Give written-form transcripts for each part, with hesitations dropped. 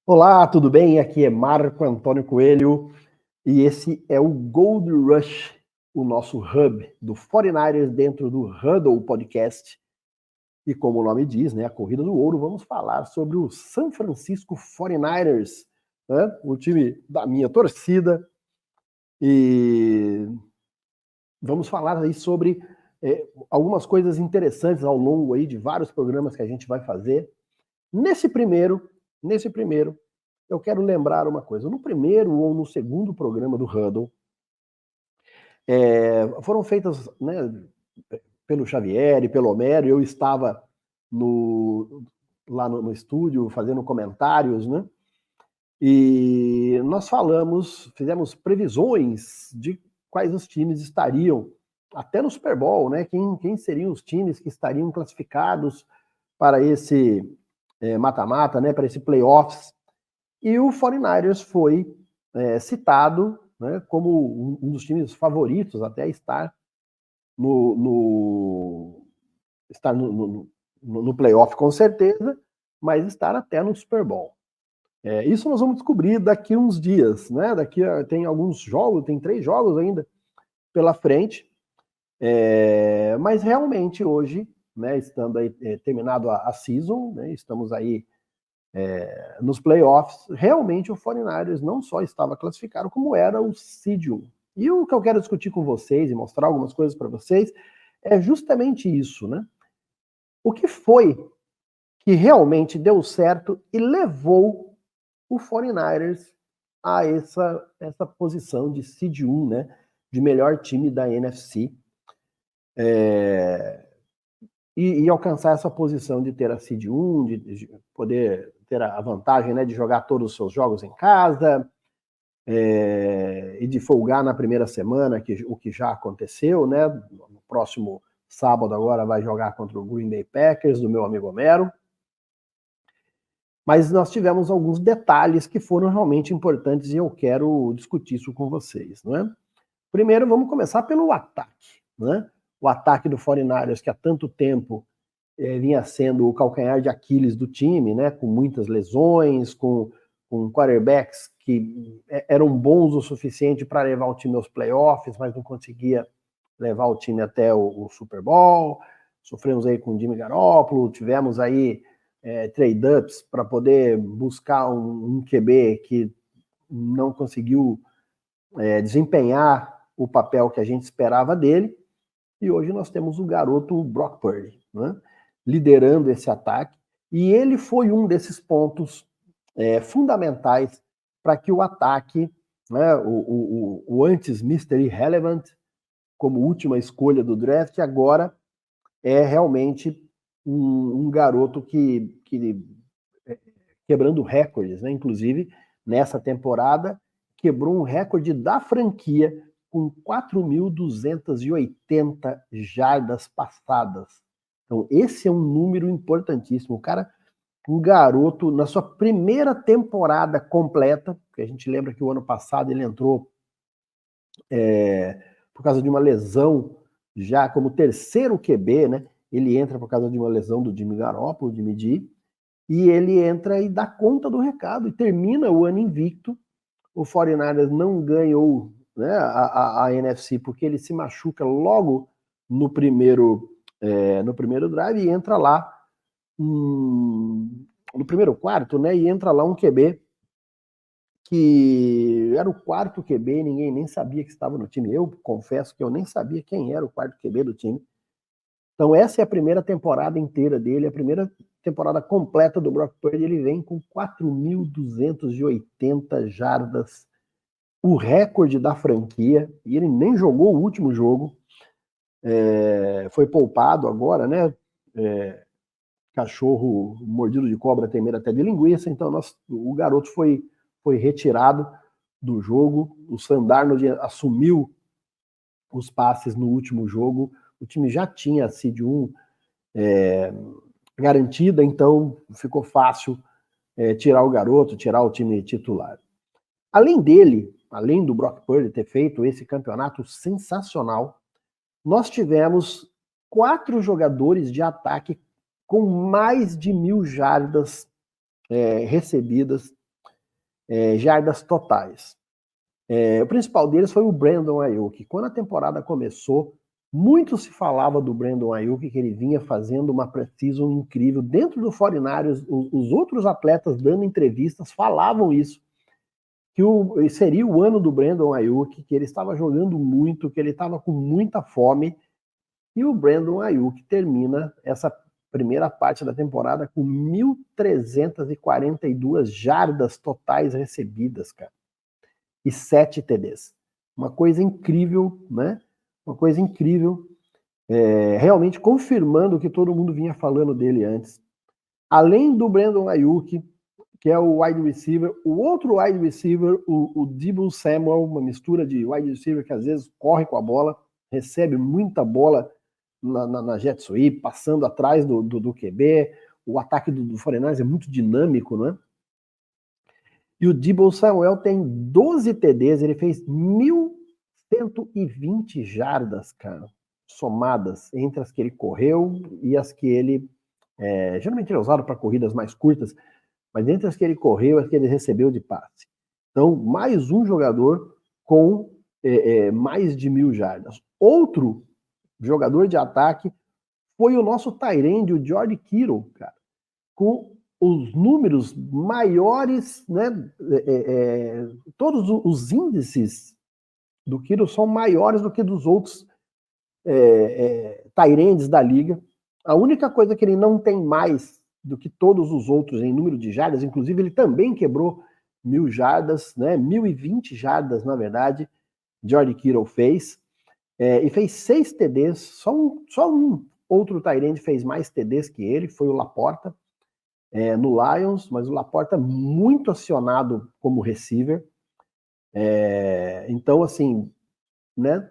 Olá, tudo bem? Aqui é Marco Antônio Coelho e esse é o Gold Rush, o nosso hub do 49ers dentro do Huddle Podcast. E como o nome diz, né, a Corrida do Ouro, vamos falar sobre o San Francisco 49ers, né, o time da minha torcida. E vamos falar aí sobre algumas coisas interessantes ao longo aí de vários programas que a gente vai fazer. Nesse primeiro, eu quero lembrar uma coisa. No primeiro ou no segundo programa do Huddle, foram feitas, né, pelo Xavier e pelo Homero, eu estava lá no estúdio fazendo comentários, né? E nós fizemos previsões de quais os times estariam até no Super Bowl, né? Quem seriam os times que estariam classificados para esse mata-mata, né? Para esse playoffs. E o 49ers foi citado, né, como um dos times favoritos até a estar no playoff com certeza, mas estar até no Super Bowl. Isso nós vamos descobrir daqui a uns dias, né? Tem alguns jogos, tem 3 jogos ainda pela frente, mas realmente hoje, né, estando aí terminado a season, né, estamos aí nos playoffs, realmente o 49ers não só estava classificado, como era o seed 1. E o que eu quero discutir com vocês e mostrar algumas coisas para vocês é justamente isso, né? O que foi que realmente deu certo e levou o 49ers a essa posição de seed 1, né? De melhor time da NFC. E alcançar essa posição de ter a seed 1, de poder ter a vantagem, né, de jogar todos os seus jogos em casa, e de folgar na primeira semana, o que já aconteceu, né? No próximo sábado agora vai jogar contra o Green Bay Packers, do meu amigo Homero. Mas nós tivemos alguns detalhes que foram realmente importantes e eu quero discutir isso com vocês, não é? Primeiro, vamos começar pelo ataque, né? O ataque do 49ers, que há tanto tempo vinha sendo o calcanhar de Aquiles do time, né? Com muitas lesões, com quarterbacks que eram bons o suficiente para levar o time aos playoffs, mas não conseguia levar o time até o Super Bowl. Sofremos aí com o Jimmy Garoppolo, tivemos aí trade-ups para poder buscar um QB que não conseguiu desempenhar o papel que a gente esperava dele. E hoje nós temos o garoto Brock Purdy, né, liderando esse ataque. E ele foi um desses pontos fundamentais para que o ataque, né, o antes Mr. Irrelevant, como última escolha do draft, agora é realmente um garoto que quebrando recordes, né? Inclusive, nessa temporada, quebrou um recorde da franquia com 4.280 jardas passadas. Então, esse é um número importantíssimo. O cara, um garoto, na sua primeira temporada completa, porque a gente lembra que o ano passado ele entrou por causa de uma lesão, já como terceiro QB, né? Ele entra por causa de uma lesão do Jimmy Garoppolo, do Jimmy G, e ele entra e dá conta do recado e termina o ano invicto. O 49ers não ganhou, né, a NFC porque ele se machuca logo no primeiro drive e entra lá no primeiro quarto, né, e entra lá um QB que era o quarto QB, ninguém nem sabia que estava no time. Eu confesso que eu nem sabia quem era o quarto QB do time. Então essa é a primeira temporada inteira dele, a primeira temporada completa do Brock Purdy. Ele vem com 4.280 jardas, o recorde da franquia, e ele nem jogou o último jogo, foi poupado agora, né? Cachorro mordido de cobra tem medo até de linguiça, então o garoto foi retirado do jogo. O Sam Darnold assumiu os passes no último jogo. O time já tinha a seed 1 garantida, então ficou fácil tirar o garoto, tirar o time titular. Além dele, além do Brock Purdy ter feito esse campeonato sensacional, nós tivemos 4 jogadores de ataque com mais de 1.000 jardas recebidas jardas totais. O principal deles foi o Brandon Aiyuk. Quando a temporada começou, muito se falava do Brandon Aiyuk, que ele vinha fazendo uma preseason incrível. Dentro do 49ers, os outros atletas dando entrevistas falavam isso, que seria o ano do Brandon Aiyuk, que ele estava jogando muito, que ele estava com muita fome. E o Brandon Aiyuk termina essa primeira parte da temporada com 1.342 jardas totais recebidas, cara. E 7 TDs. Uma coisa incrível, né? Uma coisa incrível. Realmente confirmando o que todo mundo vinha falando dele antes. Além do Brandon Aiyuk, que é o wide receiver, o outro wide receiver, o Deebo Samuel, uma mistura de wide receiver que às vezes corre com a bola, recebe muita bola na jet sweep, passando atrás do QB. O ataque do 49ers é muito dinâmico, né? E o Deebo Samuel tem 12 TDs, ele fez 1.120 jardas, cara, somadas entre as que ele correu e as que ele... geralmente ele é usado para corridas mais curtas, mas entre as que ele correu, as que ele recebeu de passe. Então, mais um jogador com mais de 1.000 jardas. Outro jogador de ataque foi o nosso tight end, o George Kittle, cara, com os números maiores, né? Todos os índices do Kittle são maiores do que dos outros tight ends da liga. A única coisa que ele não tem mais do que todos os outros em número de jardas, inclusive ele também quebrou 1.000 jardas, né? 1.020 jardas, na verdade, George Kittle fez, e fez 6 TDs, só um outro tight end fez mais TDs que ele, foi o Laporta, no Lions, mas o Laporta muito acionado como receiver, então assim, né?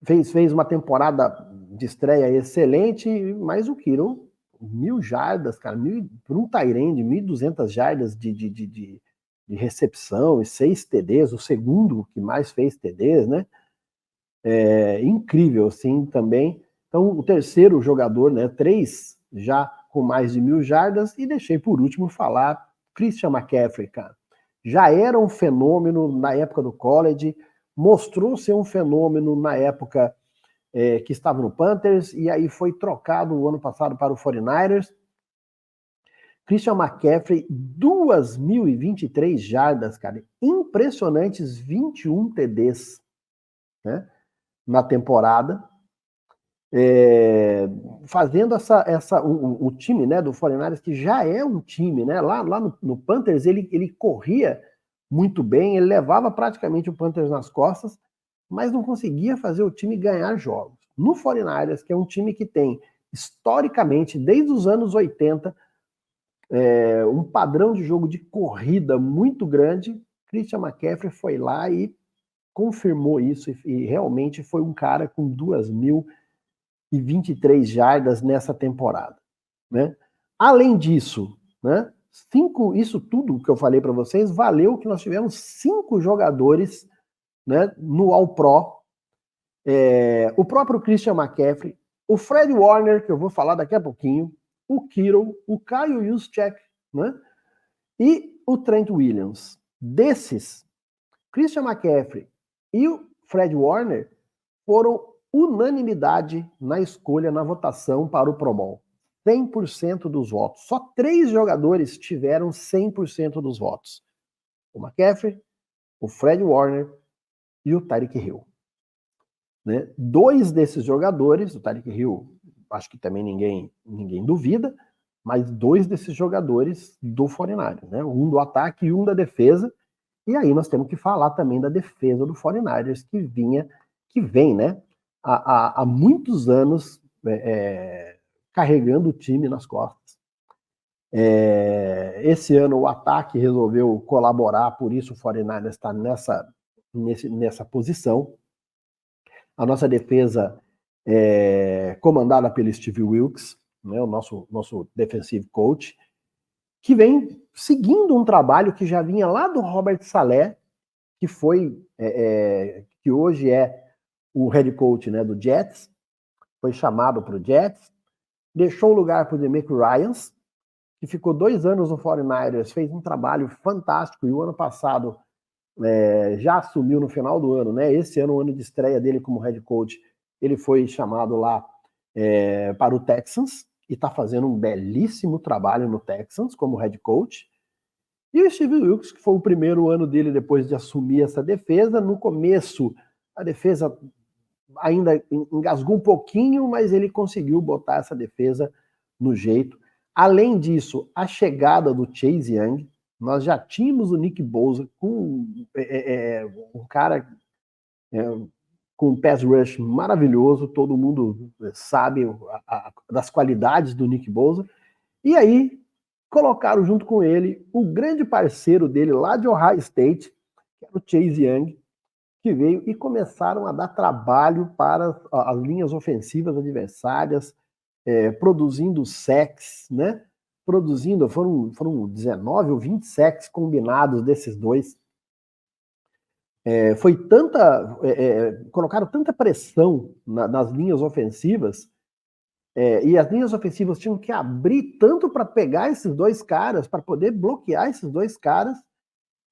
Fez uma temporada de estreia excelente, mas o Kittle, 1.000 jardas, cara, por um tight end, 1.200 jardas de recepção e 6 TDs, o segundo que mais fez TDs, né? Incrível, assim, também. Então, o terceiro jogador, né? 3 já com mais de 1.000 jardas, e deixei por último falar Christian McCaffrey, cara. Já era um fenômeno na época do college, mostrou ser um fenômeno na época que estava no Panthers, e aí foi trocado o ano passado para o 49ers. Christian McCaffrey, 2.023 jardas, cara. Impressionantes 21 TDs, né, na temporada. Fazendo o time, né, do 49ers, que já é um time, né, lá no Panthers ele corria muito bem, ele levava praticamente o Panthers nas costas, mas não conseguia fazer o time ganhar jogos. No 49ers, que é um time que tem, historicamente, desde os anos 80, um padrão de jogo de corrida muito grande, Christian McCaffrey foi lá e confirmou isso, e realmente foi um cara com 2.023 jardas nessa temporada, né? Além disso, né, isso tudo que eu falei para vocês, valeu que nós tivemos 5 jogadores, né, no All-Pro, o próprio Christian McCaffrey, o Fred Warner, que eu vou falar daqui a pouquinho, o Kittle, o Kyle Juszczyk, né, e o Trent Williams. Desses, Christian McCaffrey e o Fred Warner foram unanimidade na escolha, na votação para o Pro Bowl. 100% dos votos. Só 3 jogadores tiveram 100% dos votos. O McCaffrey, o Fred Warner e o Tyreek Hill. Né? 2 desses jogadores, o Tyreek Hill, acho que também ninguém duvida, mas 2 desses jogadores do 49ers, né? Um do ataque e um da defesa. E aí nós temos que falar também da defesa do 49ers, que vem, né, há muitos anos carregando o time nas costas. Esse ano o ataque resolveu colaborar, por isso o 49ers está nessa posição. A nossa defesa comandada pelo Steve Wilkes, né, o nosso defensive coach, que vem seguindo um trabalho que já vinha lá do Robert Saleh, que foi, que hoje é o head coach, né, do Jets, foi chamado para o Jets, deixou o lugar para o DeMeco Ryans, que ficou 2 anos no 49ers, fez um trabalho fantástico, e o ano passado já assumiu no final do ano, né? Esse ano, o ano de estreia dele como head coach, ele foi chamado lá para o Texans, e está fazendo um belíssimo trabalho no Texans como head coach. E o Steve Wilkes, que foi o primeiro ano dele depois de assumir essa defesa. No começo, a defesa ainda engasgou um pouquinho, mas ele conseguiu botar essa defesa no jeito. Além disso, a chegada do Chase Young, nós já tínhamos o Nick Bosa com um cara com um pass rush maravilhoso, todo mundo sabe das qualidades do Nick Bosa, e aí colocaram junto com ele o grande parceiro dele lá de Ohio State, que era o Chase Young, que veio, e começaram a dar trabalho para as linhas ofensivas adversárias, produzindo sacks, né? Foram 19 ou 20 sacks combinados desses dois. Colocaram tanta pressão nas linhas ofensivas, e as linhas ofensivas tinham que abrir tanto para pegar esses dois caras, para poder bloquear esses dois caras,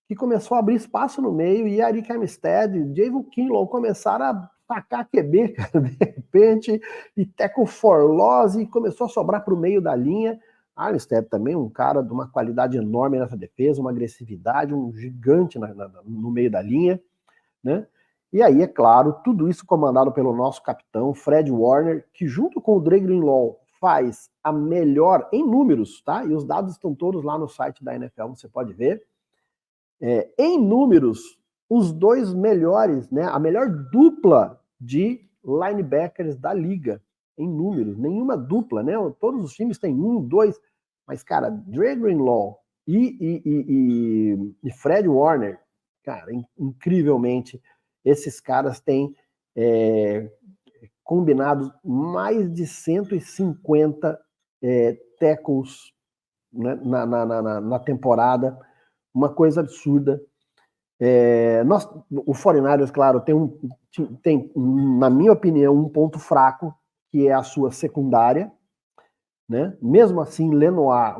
que começou a abrir espaço no meio, e Arik Armstead e Javon Kinlaw começaram a tacar QB, cara, de repente, e tackle for loss, e começou a sobrar para o meio da linha. Armstead também, um cara de uma qualidade enorme nessa defesa, uma agressividade, um gigante no meio da linha, né? E aí, é claro, tudo isso comandado pelo nosso capitão, Fred Warner, que junto com o Dre Greenlaw faz a melhor, em números, tá? E os dados estão todos lá no site da NFL, você pode ver. Em números, os dois melhores, né? A melhor dupla de linebackers da liga, em números. Nenhuma dupla, né? Todos os times têm 1, 2, mas, cara, Dre Greenlaw e Fred Warner, cara, incrivelmente, esses caras têm combinados mais de 150 tackles, né, na temporada, uma coisa absurda. O 49ers, claro, tem, na minha opinião, um ponto fraco, que é a sua secundária, né? Mesmo assim, Lenoir,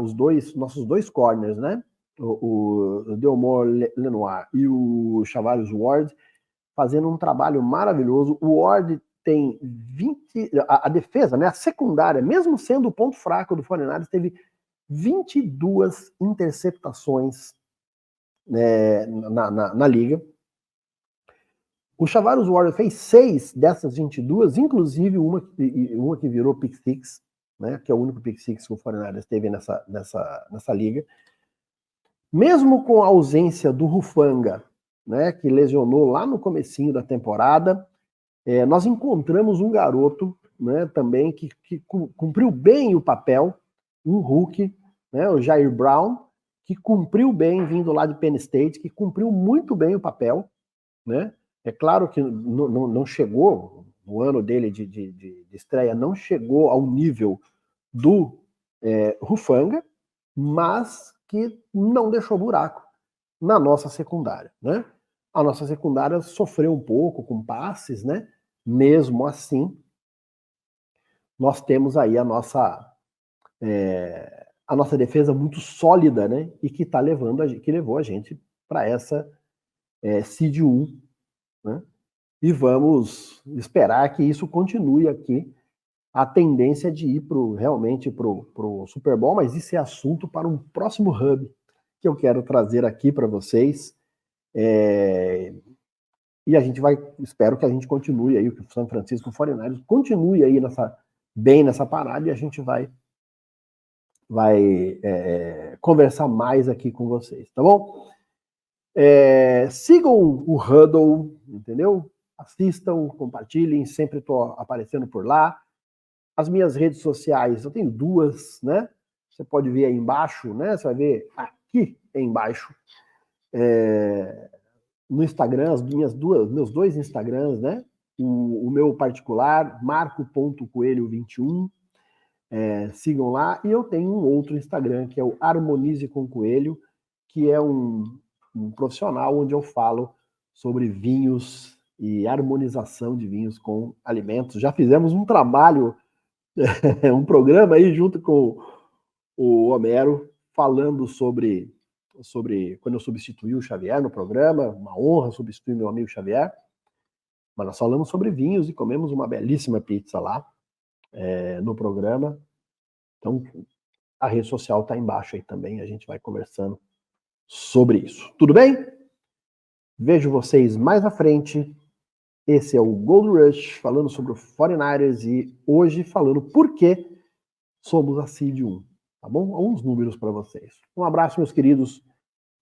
nossos dois corners, né? O Delmore Lenoir e o Charvarius Ward, fazendo um trabalho maravilhoso. O Ward tem 20... A defesa, né? A secundária, mesmo sendo o ponto fraco do 49ers, teve 22 interceptações na liga. O Charvarius Ward fez 6 dessas 22, inclusive uma que virou pick six, né, que é o único pick six que o 49ers teve nessa liga. Mesmo com a ausência do Hufanga, né, que lesionou lá no comecinho da temporada, nós encontramos um garoto, né, também que cumpriu bem o papel, um rookie, né, o Jair Brown, que cumpriu bem, vindo lá de Penn State, que cumpriu muito bem o papel, né? É claro que não chegou, no ano dele de estreia, não chegou ao nível do Hufanga, mas que não deixou buraco na nossa secundária, né? A nossa secundária sofreu um pouco com passes, né? Mesmo assim, nós temos aí a nossa defesa muito sólida, né? E que levou a gente para essa seed 1, né? E vamos esperar que isso continue aqui. A tendência de ir realmente para o Super Bowl, mas isso é assunto para um próximo hub que eu quero trazer aqui para vocês. E a gente espero que a gente continue aí, que o San Francisco 49ers continue aí bem nessa parada, e a gente vai conversar mais aqui com vocês, tá bom? Sigam o Huddle, entendeu? Assistam, compartilhem, sempre estou aparecendo por lá. As minhas redes sociais, eu tenho 2, né? Você pode ver aí embaixo, né? Você vai ver aqui embaixo. No Instagram, meus 2 Instagrams, né? O meu particular, marco.coelho21. Sigam lá. E eu tenho um outro Instagram, que é o Harmonize com Coelho, que é um profissional onde eu falo sobre vinhos e harmonização de vinhos com alimentos. Já fizemos um trabalho, um programa aí junto com o Homero falando sobre quando eu substituí o Xavier no programa, uma honra substituir meu amigo Xavier, mas nós falamos sobre vinhos e comemos uma belíssima pizza lá no programa. Então, a rede social está embaixo aí também, a gente vai conversando sobre isso. Tudo bem? Vejo vocês mais à frente. Esse é o Gold Rush, falando sobre o 49ers e hoje falando por que somos a Seed 1. Tá bom? Alguns números para vocês. Um abraço, meus queridos.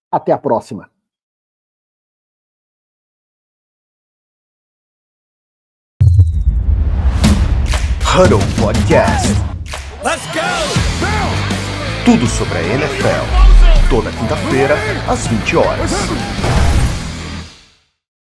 Até a próxima. Huddle Podcast. Let's go! Tudo sobre a NFL. Toda quinta-feira, às 20 horas.